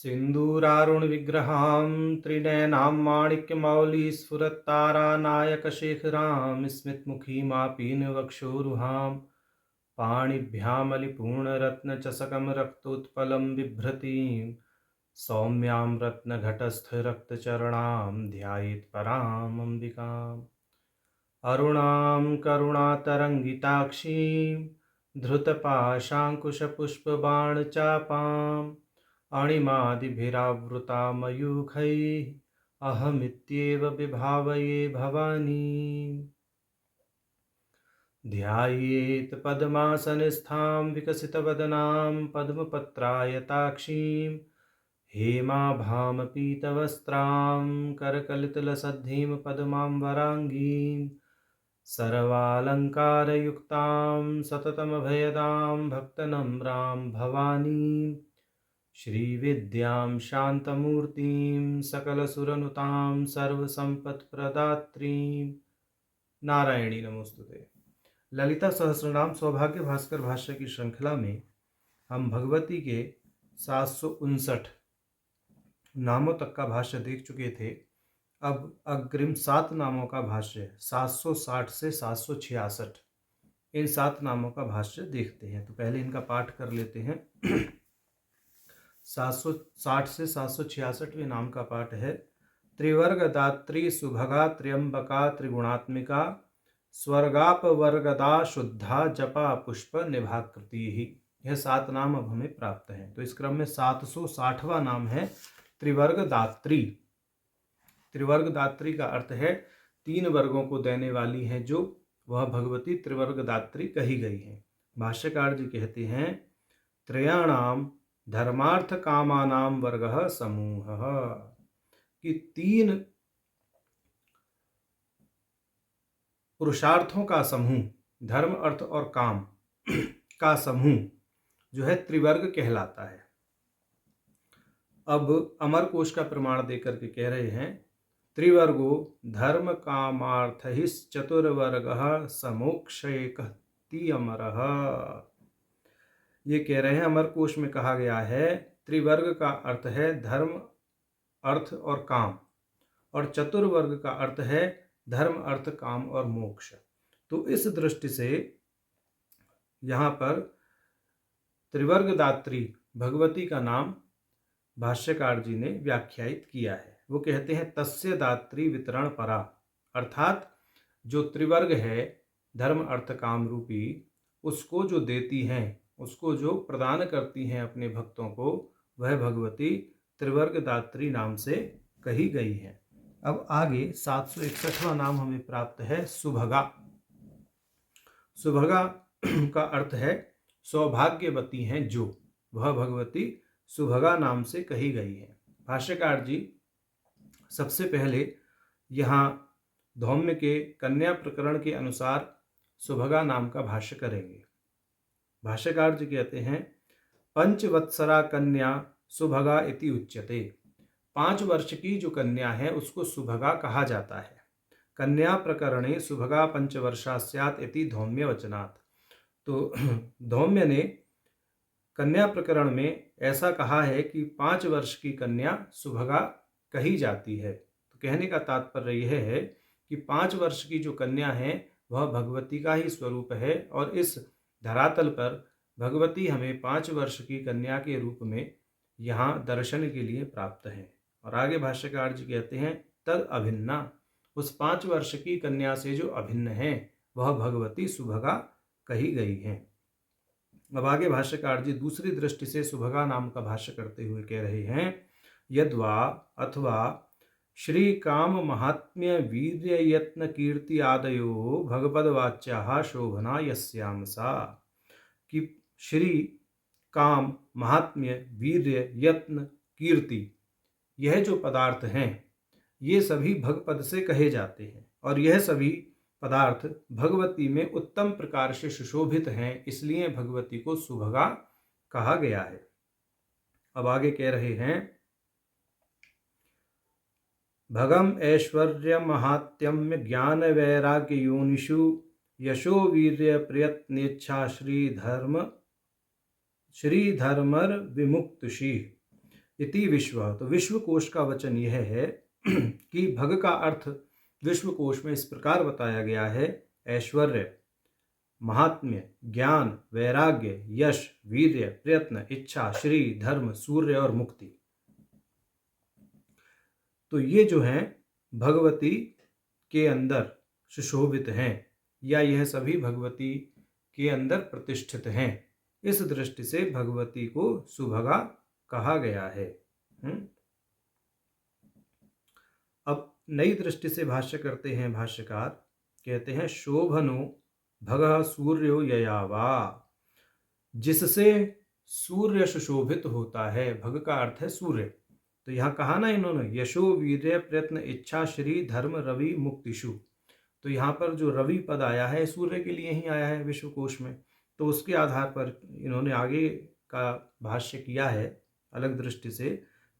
सिन्दूरारुणविग्रहां त्रिनयनां माणिक्यमौलिस्फुरत्तारानायकशेखरां स्मितमुखीमापीनवक्षोरुहां पाणिभ्यामलिपूर्णरत्नचषकं रक्तोत्पलं बिभ्रतीं सौम्यां रत्नघटस्थरक्तचरणां ध्यायेत् पराम् अम्बिकाम् अरुणां करुणातरङ्गिताक्षीं धृतपाशाङ्कुशपुष्पबाणचापाम् अणिमादिभिरावृता मयूखैः अहमित्येव विभावये भवानीम् ध्यायेत् पद्मासनस्थां विकसितवदनां पद्मपत्रायताक्षीं हेमाभां पीतवस्त्रां करकलितलसद्धीं पद्माम्बराङ्गीं सर्वालङ्कारयुक्तां सततमभयदां भक्तनम्रां भवानीं श्रीविद्यां शान्तमूर्तिं सकलसुरनुतां सर्वसम्पत्प्रदात्रीं नारायणी नमोस्तुते। ललिता सहस्रनाम सौभाग्य भास्कर भाष्य की श्रृंखला में हम भगवती के 759 नामों तक का भाष्य देख चुके थे। अब अग्रिम 7 नामों का भाष्य 760 से 766 इन 7 नामों का भाष्य देखते हैं। तो पहले इनका पाठ कर लेते हैं। 760 से 766वें नाम का पाठ है। त्रिवर्गदात्री सुभगा त्र्यंबका त्रिगुणात्मिका स्वर्गापवर्गदा शुद्धा जपा पुष्प निभाकृति ही। यह 7 नाम अब हमें प्राप्त हैं। तो इस क्रम में 760वां नाम है त्रिवर्गदात्री। त्रिवर्गदात्री का अर्थ है 3 वर्गों को देने वाली है, जो वह भगवती त्रिवर्गदात्री कही गई है। भाष्यकार जी कहते हैं त्रयाणाम धर्मार्थ कामानाम वर्गः समूहः, कि 3 पुरुषार्थों का समूह, धर्म अर्थ और काम का समूह जो है त्रिवर्ग कहलाता है। अब अमर कोश का प्रमाण देकर के कह रहे हैं त्रिवर्गो धर्म कामार्थ ही चतुर्वर्गः समोक्षयति अमरः। ये कह रहे हैं अमर कोश में कहा गया है त्रिवर्ग का अर्थ है धर्म अर्थ और काम, और चतुर्वर्ग का अर्थ है धर्म अर्थ काम और मोक्ष। तो इस दृष्टि से यहाँ पर त्रिवर्गदात्री भगवती का नाम भाष्यकार जी ने व्याख्यायित किया है। वो कहते हैं तस्य दात्री वितरण परा, अर्थात जो त्रिवर्ग है धर्म अर्थ काम रूपी, उसको जो देती हैं, उसको जो प्रदान करती हैं अपने भक्तों को, वह भगवती त्रिवर्गदात्री नाम से कही गई है। अब आगे 761वां नाम हमें प्राप्त है सुभगा। सुभगा का अर्थ है सौभाग्यवती हैं जो, वह भगवती सुभगा नाम से कही गई है। भाष्यकार जी सबसे पहले यहाँ धौम्य के कन्या प्रकरण के अनुसार सुभगा नाम का भाष्य करेंगे। भाष्यकार जी कहते हैं पंचवत्सरा कन्या सुभगा इति उच्यते। 5 वर्ष की जो कन्या है उसको सुभगा कहा जाता है। कन्या प्रकरणे सुभगा 5 वर्षा स्यात् इति धौम्य वचनात्। तो धौम्य ने कन्या प्रकरण में ऐसा कहा है कि 5 वर्ष की कन्या सुभगा कही जाती है। तो कहने का तात्पर्य यह है कि 5 वर्ष की जो कन्या है वह भगवती का ही स्वरूप है, और इस धरातल पर भगवती हमें 5 वर्ष की कन्या के रूप में यहाँ दर्शन के लिए प्राप्त है। और आगे भाष्यकार जी कहते हैं तद अभिन्ना, उस 5 वर्ष की कन्या से जो अभिन्न है वह भगवती सुभगा कही गई है। अब आगे भाष्यकार जी दूसरी दृष्टि से सुभगा नाम का भाष्य करते हुए कह रहे हैं यद्वा अथवा श्री काम महात्म्य वीर्य यत्न कीर्ति आदयो भगवद्वाच्याः शोभना यस्याम सा, कि श्री काम महात्म्य वीर्य यत्न कीर्ति यह जो पदार्थ हैं ये सभी भगपद से कहे जाते हैं, और यह सभी पदार्थ भगवती में उत्तम प्रकार से सुशोभित हैं, इसलिए भगवती को सुभगा कहा गया है। अब आगे कह रहे हैं भगम ऐश्वर्य महात्म्य ज्ञान वैराग्य योनिषु यशो वीर्य प्रयत्नेच्छा श्रीधर्मर विमुक्तुषी। इति विश्व। तो विश्व कोश का वचन यह है कि भग का अर्थ विश्व कोश में इस प्रकार बताया गया है: ऐश्वर्य, महात्म्य, ज्ञान, वैराग्य, यश, वीर्य, प्रयत्न, इच्छा, श्री, धर्म, सूर्य और मुक्ति। तो ये जो हैं भगवती के अंदर सुशोभित हैं, या यह सभी भगवती के अंदर प्रतिष्ठित हैं। इस दृष्टि से भगवती को सुभगा कहा गया है। अब नई दृष्टि से भाष्य करते हैं भाष्यकार, कहते हैं शोभनो भगः सूर्यो ययावा, जिससे सूर्य सुशोभित होता है। भग का अर्थ है सूर्य। तो यहाँ कहा ना इन्होंने यशो वीर्य प्रयत्न इच्छा श्री धर्म रवि मुक्तिषु। तो यहाँ पर जो रवि पद आया है सूर्य के लिए ही आया है विश्वकोश में। तो उसके आधार पर इन्होंने आगे का भाष्य किया है अलग दृष्टि से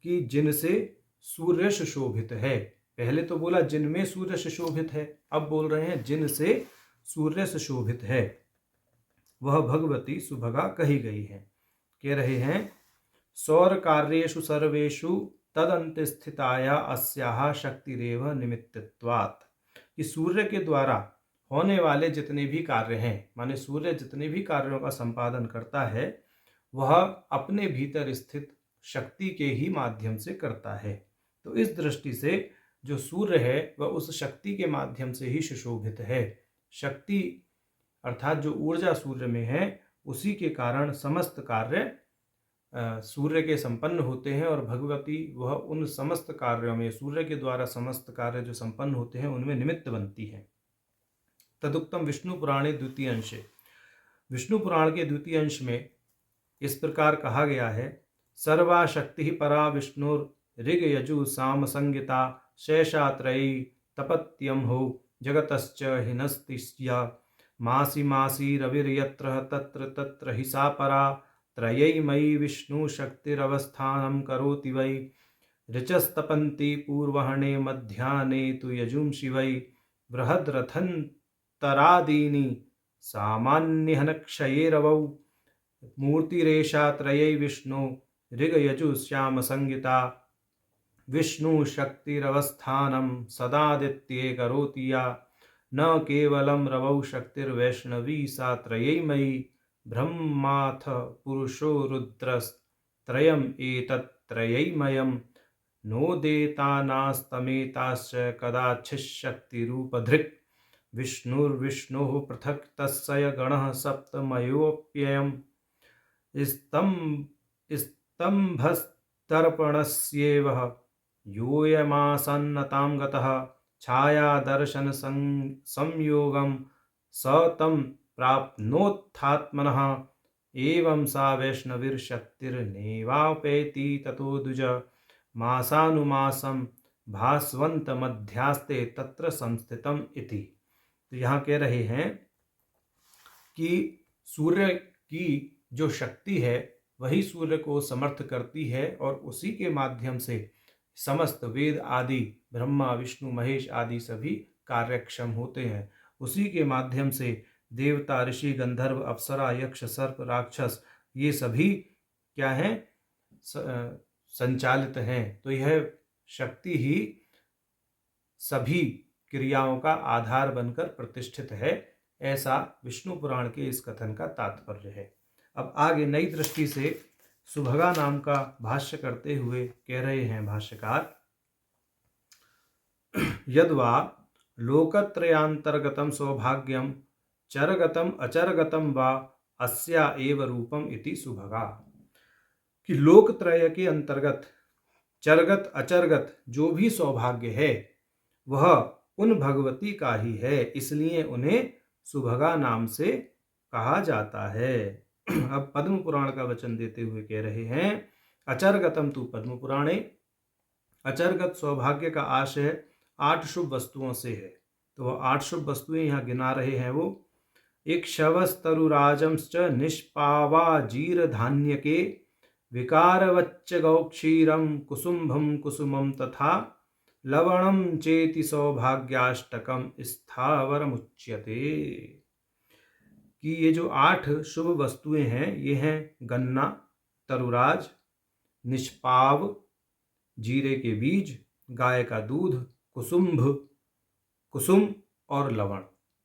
कि जिनसे सूर्य सुशोभित है। पहले तो बोला जिनमें सूर्य सुशोभित है, अब बोल रहे हैं जिनसे सूर्य सुशोभित है वह भगवती सुभगा कही गई है। कह रहे हैं सौर कार्येषु सर्वेषु तदंत स्थिताया अस्याः शक्तिरेव निमित्तत्वात्, कि सूर्य के द्वारा होने वाले जितने भी कार्य हैं, माने सूर्य जितने भी कार्यों का संपादन करता है वह अपने भीतर स्थित शक्ति के ही माध्यम से करता है। तो इस दृष्टि से जो सूर्य है वह उस शक्ति के माध्यम से ही सुशोभित है। शक्ति अर्थात जो ऊर्जा सूर्य में है उसी के कारण समस्त कार्य सूर्य के संपन्न होते हैं, और भगवती वह उन समस्त कार्यों में, सूर्य के द्वारा समस्त कार्य जो संपन्न होते हैं उनमें निमित्त बनती है। तदुक्तम विष्णु पुराणे द्वितीय अंशे, विष्णु पुराण के द्वितीय अंश में इस प्रकार कहा गया है सर्वा शक्ति परा विष्णुर ऋग यजु साम संगिता शेषात्रयी तपत्यम हो जगतश्च हिनस्तिस्या मासी मासी रविर्यत्र तत्र तत्र हि सा परा त्रयैमयी विष्णु शक्तिरवस्थानं करोति वै ऋचस्तपन्ति पूर्वहणे मध्याह्ने तु यजुंषि वै बृहद्रथन्तरादीनि सामान्यहनक्षये रवौ मूर्तिरेषा त्रयै विष्णु ऋगयजु श्याम संगिता विष्णु शक्तिरवस्थानं सदादित्ये करोति या न केवलं रवौ शक्तिर्वैष्णवी सा त्रयैमयी ब्रह्माथ पुरुषो रुद्रस्त्रयम् एतत्त्रयैमयं नोदेतानास्तमेताश्च कदाचिच्छक्तिरूपधृक् विष्णुर्विष्णुः पृथक् तस्य गणः सप्तमयोऽप्ययम् स्तम्भस्तर्पणस्येव योऽयमासन्नतां गतः छायादर्शन संयोगं स तं प्राप्नोत्थात्मनः एवं सा वैष्णवीर्शक्तिर्नेवापेति ततो द्विज मासानुमासं भास्वन्तमध्यास्ते तत्र संस्थितम् इति। तो यहाँ कह रहे हैं कि सूर्य की जो शक्ति है वही सूर्य को समर्थ करती है, और उसी के माध्यम से समस्त वेद आदि ब्रह्मा विष्णु महेश आदि सभी कार्यक्षम होते हैं। उसी के माध्यम से देवता ऋषि गंधर्व अप्सरा यक्ष सर्प राक्षस ये सभी क्या हैं, संचालित हैं। तो यह शक्ति ही सभी क्रियाओं का आधार बनकर प्रतिष्ठित है, ऐसा विष्णु पुराण के इस कथन का तात्पर्य है। अब आगे नई दृष्टि से सुभगा नाम का भाष्य करते हुए कह रहे हैं भाष्यकार यद्वा लोकत्रयांतर्गतम सौभाग्यम चरगतम अचरगतम वा अस्या एव रूपम इति सुभगा, कि लोकत्रय के अंतर्गत चरगत अचरगत जो भी सौभाग्य है वह उन भगवती का ही है, इसलिए उन्हें सुभगा नाम से कहा जाता है। अब पद्म पुराण का वचन देते हुए कह रहे हैं अचरगतम तु पद्म पुराणे, अचरगत सौभाग्य का आशय 8 शुभ वस्तुओं से है। तो वह 8 शुभ वस्तुएं यहाँ गिना रहे हैं वो इक्षवस्तरुराजंश्च निष्पावाजीर धान्यके विकारवच्च गौक्षीरं कुसुम्भं कुसुमं तथा लवणं चेति सौभाग्याष्टकम स्थावरमुच्यते, कि ये जो 8 शुभ वस्तुएं हैं ये हैं गन्ना, तरुराज, निष्पाव, जीरे के बीज, गाय का दूध, कुसुम और लवण।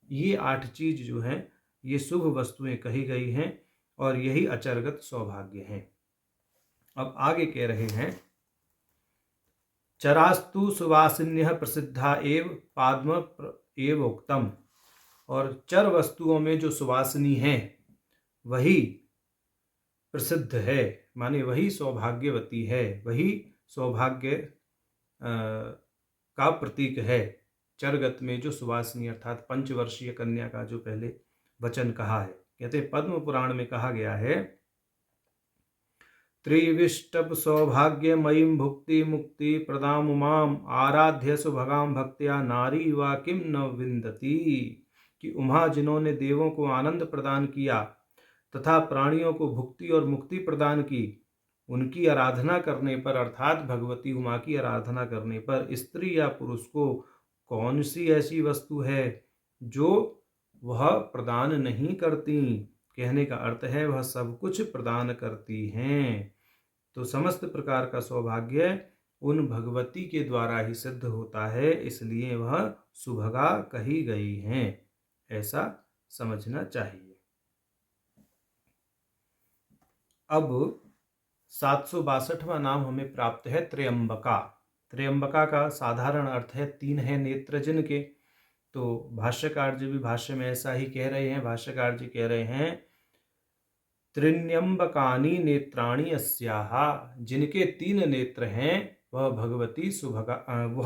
ये 8 चीज जो हैं ये शुभ वस्तुएं कही गई हैं और यही अचरगत सौभाग्य हैं। अब आगे कह रहे हैं, चरास्तु सुवासिन्यः प्रसिद्धा एव पाद्म एव उक्तम। और चर वस्तुओं में जो सुवासिनी है वही प्रसिद्ध है, माने वही सौभाग्यवती है, वही सौभाग्य का प्रतीक है। चरगत में जो सुवासिनी अर्थात पंचवर्षीय कन्या का जो पहले वचन कहा है, कहते पद्म पुराण में कहा गया है, त्रिविष्टप सौभाग्यमयीं भुक्ति मुक्ति प्रदाम उमाम आराध्य सुभगाम भक्त्या नारी वा किम न विंदती। कि उमा जिन्होंने देवों को आनंद प्रदान किया तथा प्राणियों को भुक्ति और मुक्ति प्रदान की, उनकी आराधना करने पर अर्थात भगवती उमा की आराधना करने पर स्त्री या पुरुष को कौन सी ऐसी वस्तु है जो वह प्रदान नहीं करती। कहने का अर्थ है वह सब कुछ प्रदान करती हैं। तो समस्त प्रकार का सौभाग्य उन भगवती के द्वारा ही सिद्ध होता है, इसलिए वह सुभगा कही गई हैं, ऐसा समझना चाहिए। अब 762वां नाम हमें प्राप्त है त्र्यंबका। त्र्यंबका का साधारण अर्थ है 3 है नेत्र जिनके। तो भाष्यकार जी भी भाष्य में ऐसा ही कह रहे हैं। भाष्यकार जी कह रहे हैं, त्रिण्यंबकानि नेत्राणि अस्याः, जिनके 3 नेत्र हैं वह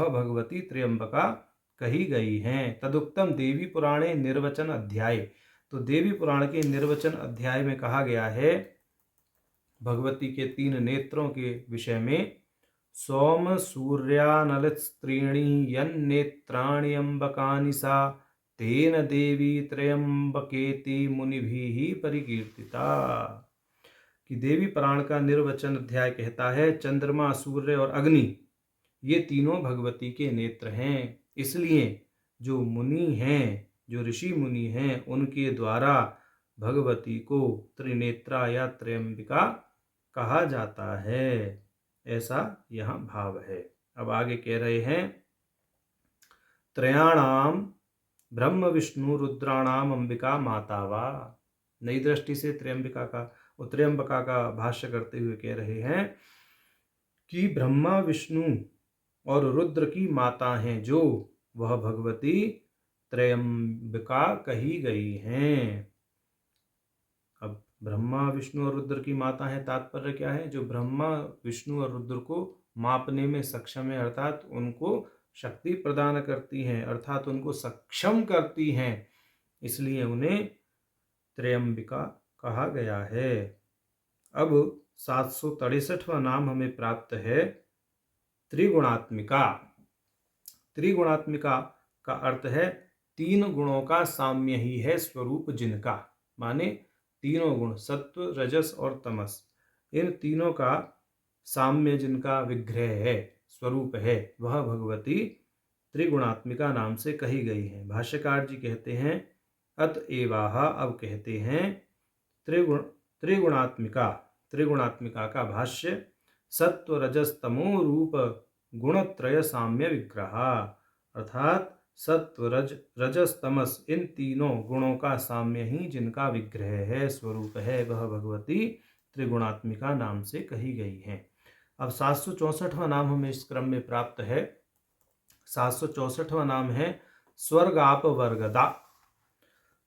भगवती त्र्यंबका कही गई हैं। तदुक्तम देवी पुराणे निर्वचन अध्याय। तो देवी पुराण के निर्वचन अध्याय में कहा गया है भगवती के 3 नेत्रों के विषय में, सोम सूर्यानलित स्त्रीणी यन्नेत्राणि अम्बकानि सा तेन देवी त्रयंबकेति मुनिभिः परिकीर्तिता। कि देवी पुराण का निर्वचन अध्याय कहता है, चंद्रमा, सूर्य और अग्नि ये तीनों भगवती के नेत्र हैं, इसलिए जो मुनि हैं, जो ऋषि मुनि हैं, उनके द्वारा भगवती को त्रिनेत्रा या त्रयंबिका कहा जाता है, ऐसा यहाँ भाव है। अब आगे कह रहे हैं, त्रयाणाम ब्रह्म विष्णु रुद्राणाम अंबिका माता वा। नई दृष्टि से त्र्यंबिका का और त्र्यंबका का भाष्य करते हुए कह रहे हैं कि ब्रह्मा विष्णु और रुद्र की माता हैं जो वह भगवती त्रयंबिका कही गई हैं। अब ब्रह्मा विष्णु और रुद्र की माता है, तात्पर्य क्या है? जो ब्रह्मा विष्णु और रुद्र को मापने में सक्षम है, अर्थात उनको शक्ति प्रदान करती हैं, अर्थात उनको सक्षम करती हैं, इसलिए उन्हें त्रयंबिका कहा गया है। अब 763वां नाम हमें प्राप्त है त्रिगुणात्मिका। त्रिगुणात्मिका का अर्थ है 3 गुणों का साम्य ही है स्वरूप जिनका, माने तीनों गुण सत्व, रजस और तमस, इन तीनों का साम्य जिनका विग्रह है, स्वरूप है, वह भगवती त्रिगुणात्मिका नाम से कही गई है। भाष्यकार जी कहते हैं, अतएवाह, अब कहते हैं त्रिगुणात्मिका। त्रिगुणात्मिका का भाष्य, सत्व रजस तमो रूप गुणत्रय साम्य विग्रह, अर्थात सत्व रजस तमस इन तीनों गुणों का साम्य ही जिनका विग्रह है, स्वरूप है, वह भगवती त्रिगुणात्मिका नाम से कही गई है। अब 764वां नाम हमें इस क्रम में प्राप्त है। 764वां नाम है स्वर्ग अपवर्गदा।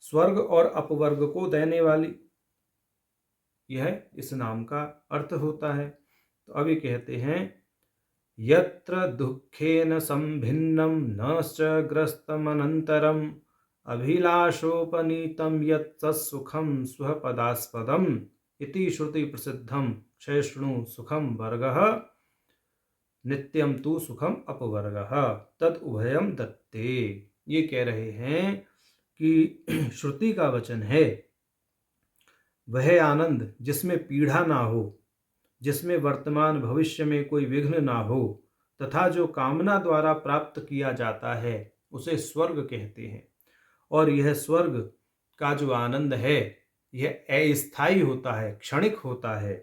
स्वर्ग और अपवर्ग को देने वाली, यह इस नाम का अर्थ होता है। तो अभी कहते हैं, यत्र दुःखेन संभिन्नं न च ग्रस्तमनन्तरम् अभिलाषोपनीतं यत् सुखं स्वपदास्पदम् इति श्रुति प्रसिद्धं क्षयशृणु सुखम वर्गः नित्यम तु सुखम अपवर्गः तद उभयम दत्ते। ये कह रहे हैं कि श्रुति का वचन है, वह आनंद जिसमें पीड़ा ना हो, जिसमें वर्तमान भविष्य में कोई विघ्न ना हो, तथा जो कामना द्वारा प्राप्त किया जाता है उसे स्वर्ग कहते हैं। और यह स्वर्ग का जो आनंद है यह अस्थायी होता है, क्षणिक होता है,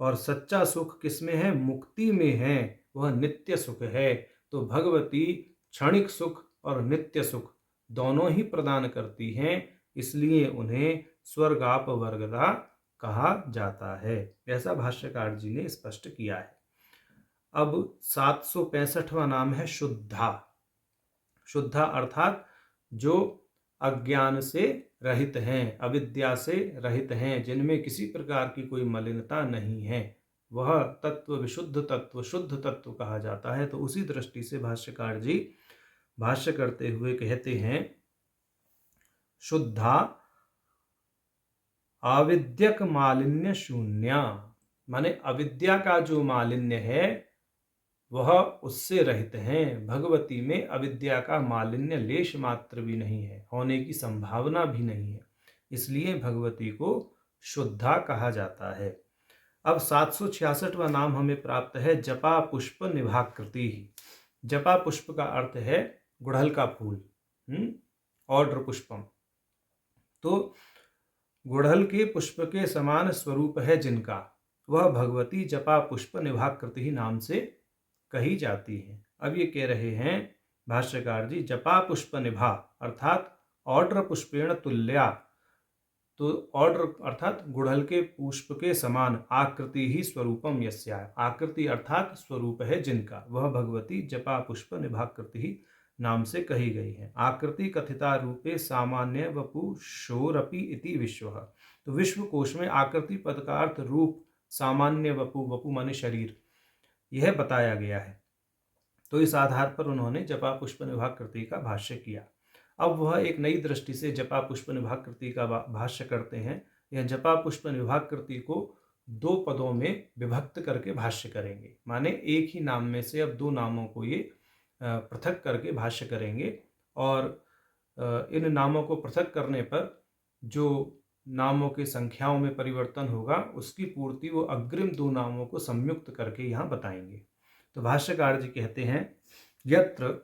और सच्चा सुख किसमें है? मुक्ति में है, वह नित्य सुख है। तो भगवती क्षणिक सुख और नित्य सुख दोनों ही प्रदान करती हैं, इसलिए उन्हें स्वर्गापवर्गदा कहा जाता है। ऐसा भाष्यकार जी ने स्पष्ट किया है। अब 765वां नाम है शुद्धा। शुद्धा अर्थात जो अज्ञान से रहित हैं, अविद्या से रहित हैं, जिनमें किसी प्रकार की कोई मलिनता नहीं है, वह तत्व विशुद्ध तत्व, शुद्ध तत्व कहा जाता है। तो उसी दृष्टि से भाष्यकार जी भाष्य करते हुए कहते हैं, शुद्धा अविद्यक मालिन्य शून्या, माने अविद्या का जो मालिन्य है वह उससे रहित हैं। भगवती में अविद्या का मालिन्य लेश मात्र भी नहीं है, होने की संभावना भी नहीं है, इसलिए भगवती को शुद्धा कहा जाता है। अब 766वां नाम हमें प्राप्त है जपा पुष्प निभाकृति। जपा पुष्प का अर्थ है गुड़हल का फूल, ऑर्डर पुष्पम। तो गुड़हल के पुष्प के समान स्वरूप है जिनका, वह भगवती जपा पुष्प निभाकृति नाम से कही जाती है। अब ये कह रहे हैं भाष्यकार जी, जपा पुष्प निभा अर्थात ऑर्डर पुष्पेण तुल्या, तो ऑर्डर अर्थात गुड़हल के पुष्प के समान, आकृति ही स्वरूपम यस्या, आकृति अर्थात स्वरूप है जिनका, वह भगवती जपा पुष्प निभाकृति नाम से कही गई है। आकृति कथिता रूपे सामान्य वपु शोरपि इति विश्व। तो विश्व कोश में आकृति पद का अर्थ रूप, सामान्य वपु, वपु माने शरीर, यह बताया गया है। तो इस आधार पर उन्होंने जपा पुष्प निभाकृति का भाष्य किया। अब वह एक नई दृष्टि से जपा पुष्प निभाकृति का भाष्य करते हैं। यह जपा पुष्प निभाकृति को दो पदों में विभक्त करके भाष्य करेंगे, माने एक ही नाम में से अब दो नामों को ये पृथक करके भाष्य करेंगे, और इन नामों को पृथक करने पर जो नामों के संख्याओं में परिवर्तन होगा उसकी पूर्ति वो अग्रिम दो नामों को संयुक्त करके यहाँ बताएंगे। तो भाष्यकार जी कहते हैं, यत्र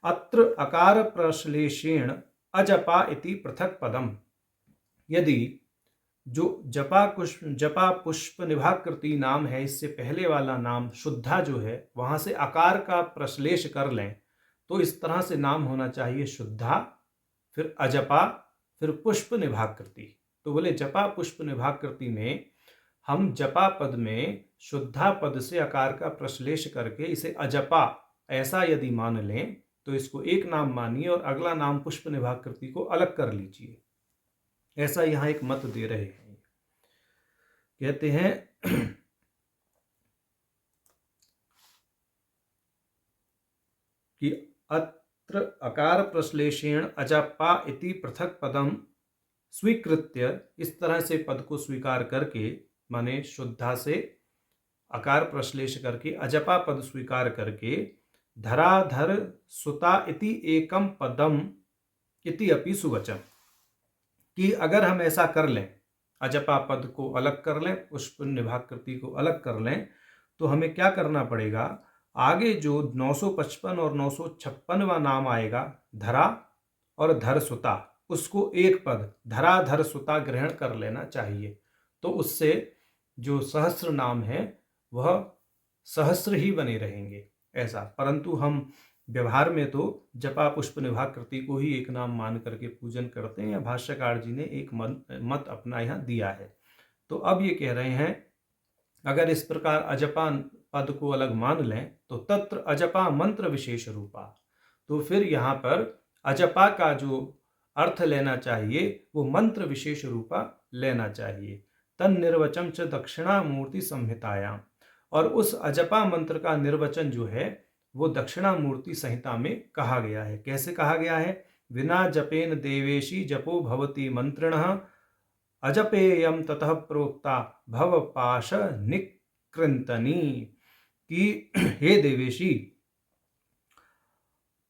अत्र अकार प्रश्लेषेण अजपा इति पृथक पदम। यदि जो जपा पुष्प निभाकृति नाम है, इससे पहले वाला नाम शुद्धा जो है, वहां से अकार का प्रश्लेष कर लें तो इस तरह से नाम होना चाहिए शुद्धा, फिर अजपा, फिर पुष्प निभाकृति। तो बोले जपा पुष्प निभाकृति में हम जपा पद में शुद्धा पद से अकार का प्रश्लेष करके इसे अजपा ऐसा यदि मान लें तो इसको एक नाम मानिए और अगला नाम पुष्प निभाकृति को अलग कर लीजिए। ऐसा यहाँ एक मत दे रहे हैं। कहते हैं कि अत्र अकार प्रश्लेषेण अजपा इति पृथक पदम स्वीकृत्य, इस तरह से पद को स्वीकार करके, माने शुद्धा से अकार प्रश्लेष करके अजपा पद स्वीकार करके, धराधर सुता इति एकम पदम इति अपि सुवचन, कि अगर हम ऐसा कर लें, अजपा पद को अलग कर लें, पुष्प निभाकृति को अलग कर लें, तो हमें क्या करना पड़ेगा, आगे जो 955 और 956वां नाम आएगा धरा और धर सुता, उसको एक पद धराधर सुता ग्रहण कर लेना चाहिए। तो उससे जो सहस्र नाम है वह सहस्र ही बने रहेंगे ऐसा। परंतु हम व्यवहार में तो जपा पुष्प निभाकृति को ही एक नाम मान करके पूजन करते हैं, या भाष्यकार जी ने एक मत अपना यहाँ दिया है। तो अब ये कह रहे हैं, अगर इस प्रकार अजपा पद को अलग मान लें तो तत्र अजपा मंत्र विशेष रूपा, तो फिर यहाँ पर अजपा का जो अर्थ लेना चाहिए वो मंत्र विशेष रूपा लेना चाहिए। तन निर्वचन च दक्षिणामूर्ति संहितायाम, और उस अजपा मंत्र का निर्वचन जो है वो दक्षिणामूर्ति संहिता में कहा गया है। कैसे कहा गया है, विना जपेन देवेशी जपो भवती मंत्रिणः अजपेयम ततः प्रोक्ता भव पाश निकृंतनी, कि हे देवेशी,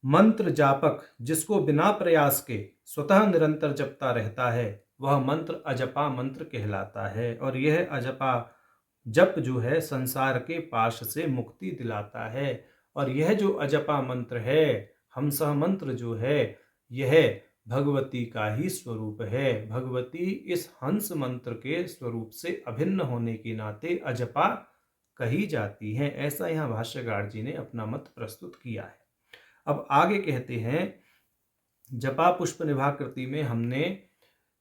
मंत्र जापक जिसको बिना प्रयास के स्वतः निरंतर जपता रहता है वह मंत्र अजपा मंत्र कहलाता है। और यह अजपा जप जो है संसार के पाश से मुक्ति दिलाता है। और यह जो अजपा मंत्र है, हमसह मंत्र जो है, यह भगवती का ही स्वरूप है। भगवती इस हंस मंत्र के स्वरूप से अभिन्न होने के नाते अजपा कही जाती है। ऐसा यहाँ भाष्यकार जी ने अपना मत प्रस्तुत किया है। अब आगे कहते हैं, जपा पुष्प निभाकृति में हमने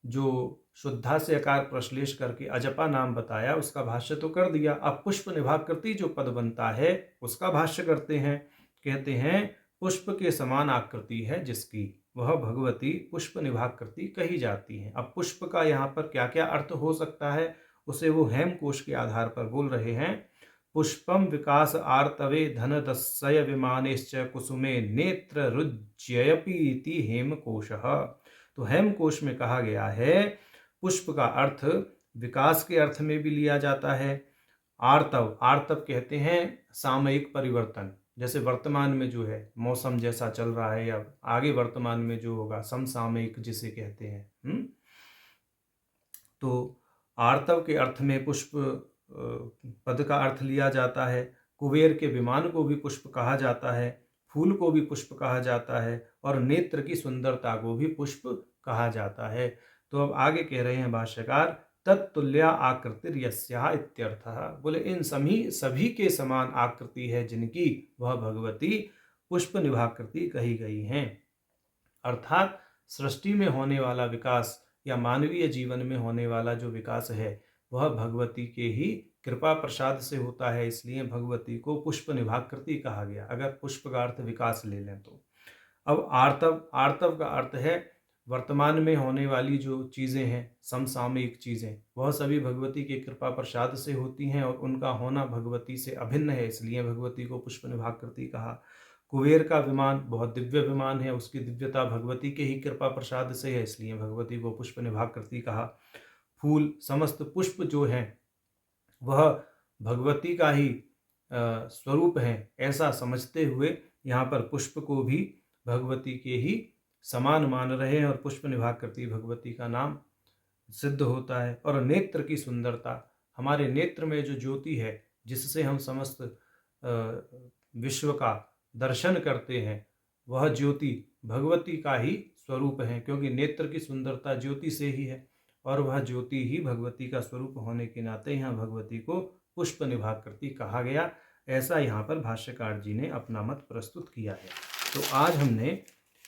जो शुद्धा से अकार प्रश्लेष करके अजपा नाम बताया उसका भाष्य तो कर दिया। अब पुष्प निभाकृति जो पद बनता है उसका भाष्य करते हैं। कहते हैं, पुष्प के समान आकृति है जिसकी, वह भगवती पुष्प निभाकृति कही जाती है। अब पुष्प का यहाँ पर क्या क्या अर्थ हो सकता है उसे वो हेमकोश के आधार पर बोल रहे हैं। पुष्पम विकास आर्तवे धनदस्सय विमानेश्च कुसुमे नेत्र रुज्जयपीति हेमकोशः। तो हेमकोश में कहा गया है पुष्प का अर्थ विकास के अर्थ में भी लिया जाता है। आर्तव, आर्तव कहते हैं सामयिक परिवर्तन, जैसे वर्तमान में जो है मौसम जैसा चल रहा है या आगे वर्तमान में जो होगा समसामयिक जिसे कहते हैं। तो आर्तव के अर्थ में पुष्प पद का अर्थ लिया जाता है। कुबेर के विमान को भी पुष्प कहा जाता है, फूल को भी पुष्प कहा जाता है और नेत्र की सुंदरता को भी पुष्प कहा जाता है। तो अब आगे कह रहे हैं भाष्यकार, तत्तुल्या आकृतिर्यस्याः इत्यर्थः। बोले इन सभी के समान आकृति है जिनकी, वह भगवती पुष्प निभाकृति कही गई हैं। अर्थात सृष्टि में होने वाला विकास या मानवीय जीवन में होने वाला जो विकास है वह भगवती के ही कृपा प्रसाद से होता है, इसलिए भगवती को पुष्प निभाकृति कहा गया, अगर पुष्प का अर्थ विकास ले लें तो। अब आर्तव, आर्तव का अर्थ है वर्तमान में होने वाली जो चीज़ें हैं, समसामयिक चीज़ें, वह सभी भगवती के कृपा प्रसाद से होती हैं और उनका होना भगवती से अभिन्न है, इसलिए भगवती को पुष्प निभाकृति कहा। कुबेर का विमान बहुत दिव्य विमान है, उसकी दिव्यता भगवती के ही कृपा प्रसाद से है, इसलिए भगवती को पुष्प निभाकृति कहा। फूल, समस्त पुष्प जो हैं वह भगवती का ही स्वरूप है, ऐसा समझते हुए यहाँ पर पुष्प को भी भगवती के ही समान मान रहे हैं और पुष्प निभाकृति भगवती का नाम सिद्ध होता है। और नेत्र की सुंदरता, हमारे नेत्र में जो ज्योति है जिससे हम समस्त विश्व का दर्शन करते हैं, वह ज्योति भगवती का ही स्वरूप है, क्योंकि नेत्र की सुंदरता ज्योति से ही है और वह ज्योति ही भगवती का स्वरूप होने के नाते यहाँ भगवती को पुष्प निभाकृति कहा गया। ऐसा यहाँ पर भाष्यकार जी ने अपना मत प्रस्तुत किया है। तो आज हमने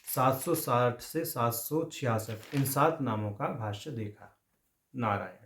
760 से 766 इन 7 नामों का भाष्य देखा। नारायण।